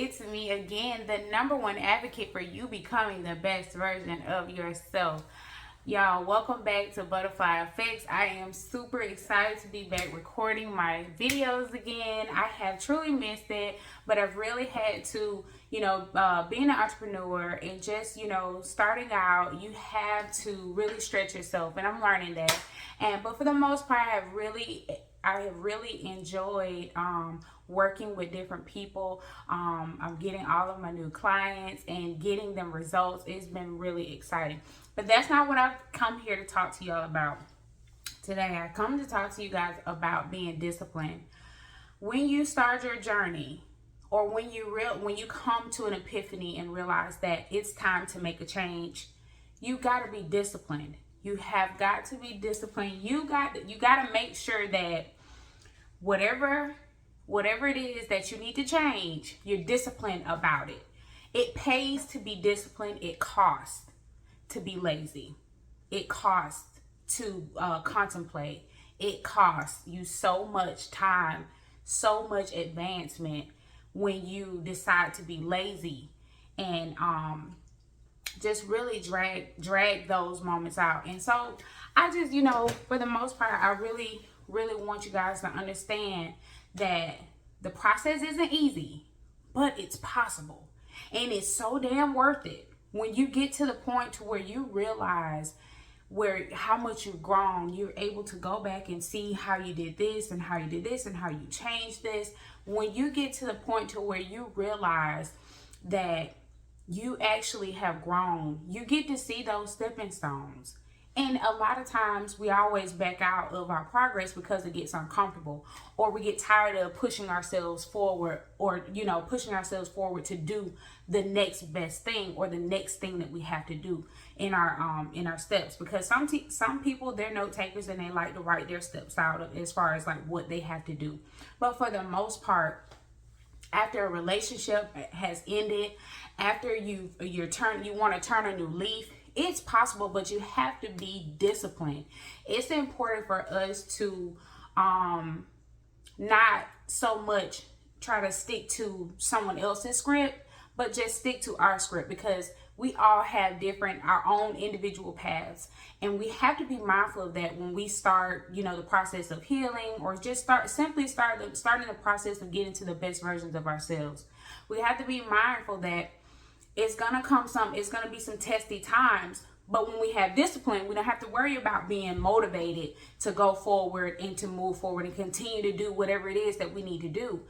It's me again, the number one advocate for you becoming the best version of yourself. Y'all, welcome back to Butterfly Effects. I am super excited to be back recording my videos again. I have truly missed it, but I've really had to, being an entrepreneur and just, starting out, you have to really stretch yourself, and I'm learning that. But for the most part, I have really enjoyed working with different people. I'm getting all of my new clients and getting them results. It's been really exciting. But that's not what I've come here to talk to y'all about. Today, I come to talk to you guys about being disciplined. When you start your journey, or when you come to an epiphany and realize that it's time to make a change, you got to be disciplined. You have got to be disciplined. You got to make sure that whatever it is that you need to change, you're disciplined about it. It pays to be disciplined. It costs to be lazy. It costs to contemplate. It costs you so much time, so much advancement when you decide to be lazy and just really drag those moments out. And so I just, for the most part, I really want you guys to understand that the process isn't easy, but it's possible. And it's so damn worth it when you get to the point to where you realize how much you've grown. You're able to go back and see how you did this and how you did this and how you changed this. When you get to the point to where you realize that you actually have grown, you get to see those stepping stones. And a lot of times we always back out of our progress because it gets uncomfortable, or we get tired of pushing ourselves forward, or pushing ourselves forward to do the next best thing or the next thing that we have to do in our steps. Because some people, they're note takers and they like to write their steps out as far as like what they have to do. But for the most part, after a relationship has ended, after you want to turn a new leaf, it's possible, but you have to be disciplined. It's important for us to not so much try to stick to someone else's script, but just stick to our script, because we all have our own individual paths, and we have to be mindful of that when we start, the process of healing, or just starting the process of getting to the best versions of ourselves. We have to be mindful that it's gonna be some testy times, but when we have discipline, we don't have to worry about being motivated to go forward and to move forward and continue to do whatever it is that we need to do.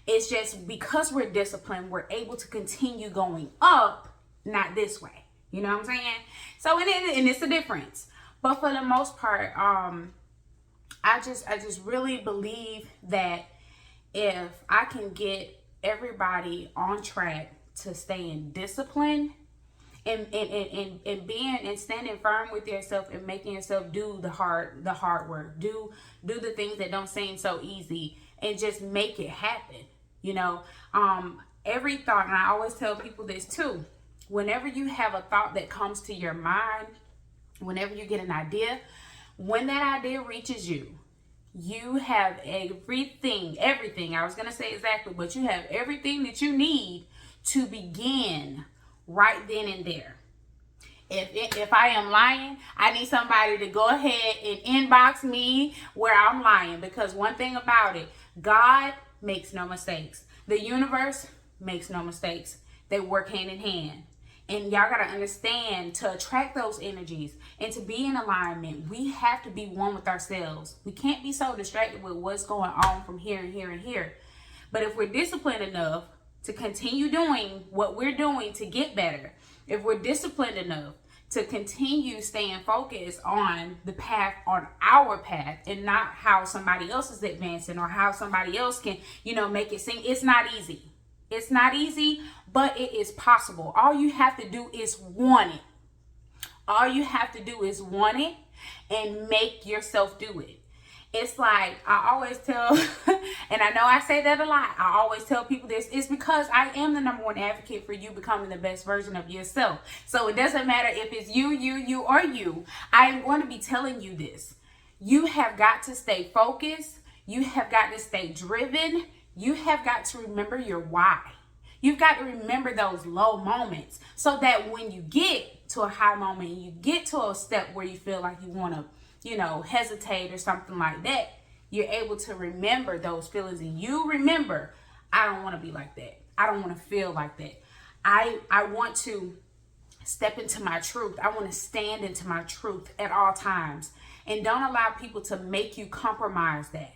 It's just because we're disciplined, we're able to continue going up, not this way. You know what I'm saying? So and it's a difference. But for the most part, I just really believe that if I can get everybody on track to stay in discipline and being and standing firm with yourself and making yourself do the hard work, do the things that don't seem so easy, and just make it happen. Every thought, and I always tell people this too, whenever you have a thought that comes to your mind, whenever you get an idea, when that idea reaches you, you have everything, I was going to say exactly, but you have everything that you need to begin right then and there. If I am lying, I need somebody to go ahead and inbox me where I'm lying, because one thing about it, God makes no mistakes. The universe makes no mistakes. They work hand in hand. And y'all got to understand, to attract those energies and to be in alignment, we have to be one with ourselves. We can't be so distracted with what's going on from here and here and here. But if we're disciplined enough to continue doing what we're doing to get better, if we're disciplined enough to continue staying focused on our path, and not how somebody else is advancing or how somebody else can, make it seem, it's not easy. It's not easy, but it is possible. All you have to do is want it. All you have to do is want it and make yourself do it. It's like I always tell, and I know I say that a lot, I always tell people this, it's because I am the number one advocate for you becoming the best version of yourself. So it doesn't matter if it's you, or you. I am going to be telling you this. You have got to stay focused. You have got to stay driven. You have got to remember your why. You've got to remember those low moments so that when you get to a high moment, you get to a step where you feel like you want to, hesitate or something like that, you're able to remember those feelings, and you remember, I don't want to be like that. I don't want to feel like that. I want to step into my truth. I want to stand into my truth at all times. And don't allow people to make you compromise that.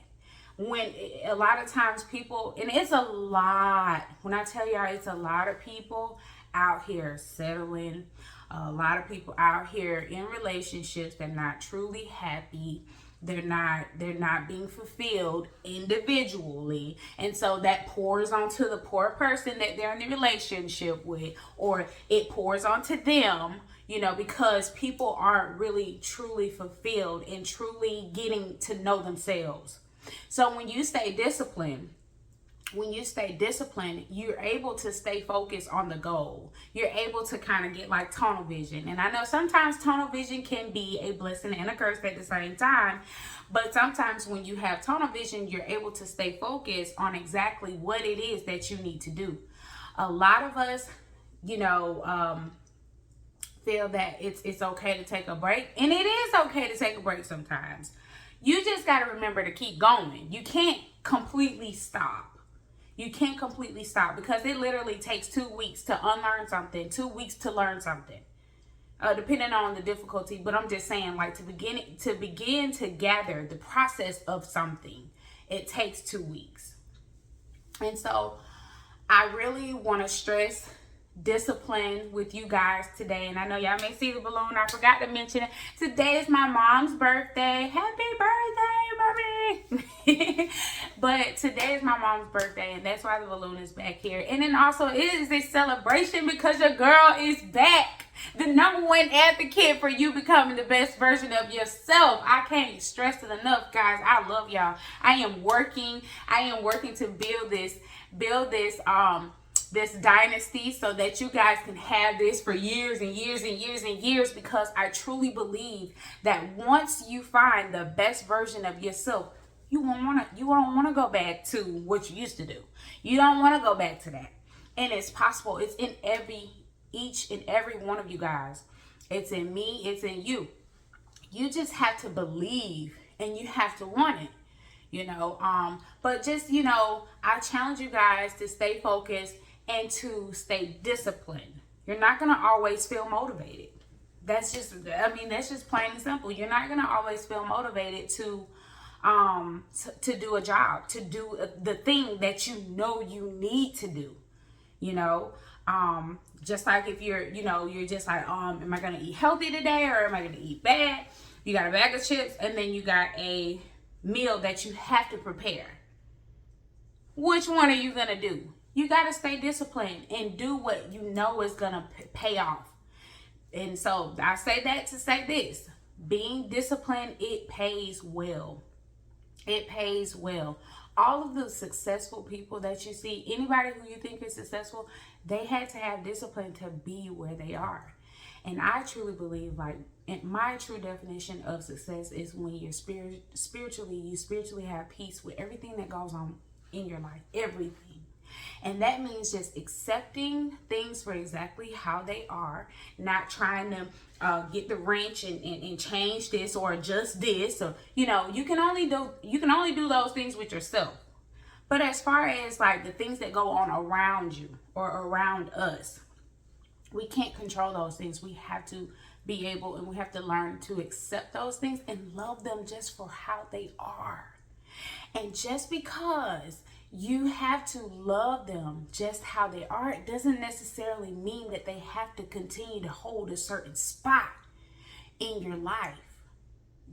When a lot of times people, and it's a lot, when I tell y'all, it's a lot of people out here settling, a lot of people out here in relationships that are not truly happy. They're not being fulfilled individually, and so that pours onto the poor person that they're in the relationship with, or it pours onto them, because people aren't really truly fulfilled and truly getting to know themselves. So when you stay disciplined, you're able to stay focused on the goal. You're able to kind of get like tunnel vision. And I know sometimes tunnel vision can be a blessing and a curse at the same time. But sometimes when you have tunnel vision, you're able to stay focused on exactly what it is that you need to do. A lot of us, feel that it's okay to take a break. And it is okay to take a break sometimes. You just got to remember to keep going. You can't completely stop. You can't completely stop, because it literally takes 2 weeks to unlearn something, 2 weeks to learn something, depending on the difficulty. But I'm just saying, like, to begin to gather the process of something, it takes 2 weeks. And so I really want to stress discipline with you guys today. And I know y'all may see the balloon. I forgot to mention it. Today is my mom's birthday. Happy birthday, mommy. But today is my mom's birthday, and that's why the balloon is back here. And then also it is a celebration because your girl is back. The #1 advocate for you becoming the best version of yourself. I can't stress it enough, guys. I love y'all. I am working to build this dynasty so that you guys can have this for years and years and years and years, because I truly believe that once you find the best version of yourself, you don't want to go back to what you used to do. You don't want to go back to that. And it's possible. It's in each and every one of you guys. It's in me, it's in you. You just have to believe, and you have to want it. But just, I challenge you guys to stay focused and to stay disciplined. You're not going to always feel motivated. That's just plain and simple. You're not going to always feel motivated to do a job, to do the thing that you need to do. Just like if you're just like, am I going to eat healthy today, or am I going to eat bad? You got a bag of chips, and then you got a meal that you have to prepare. Which one are you going to do? You got to stay disciplined and do what you know is going to pay off. And so I say that to say this. Being disciplined, it pays well. It pays well. All of the successful people that you see, anybody who you think is successful, they had to have discipline to be where they are. And I truly believe, my true definition of success is when you're spiritually have peace with everything that goes on in your life, everything. And that means just accepting things for exactly how they are, not trying to get the wrench and change this or adjust this. Or you can only do those things with yourself. But as far as like the things that go on around you or around us, we can't control those things. We have to be able, and we have to learn to accept those things and love them just for how they are. And just because you have to love them just how they are, it doesn't necessarily mean that they have to continue to hold a certain spot in your life.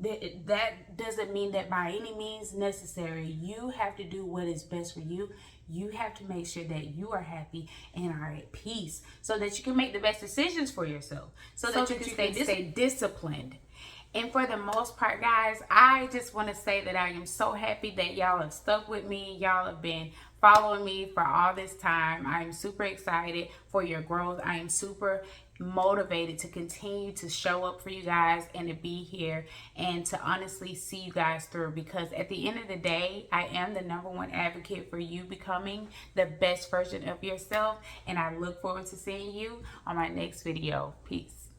That doesn't mean that by any means necessary. You have to do what is best for you. You have to make sure that you are happy and are at peace so that you can make the best decisions for yourself, so that you can stay disciplined. And for the most part, guys, I just want to say that I am so happy that y'all have stuck with me. Y'all have been following me for all this time. I am super excited for your growth. I am super motivated to continue to show up for you guys and to be here and to honestly see you guys through, because at the end of the day, I am the #1 advocate for you becoming the best version of yourself, and I look forward to seeing you on my next video. Peace.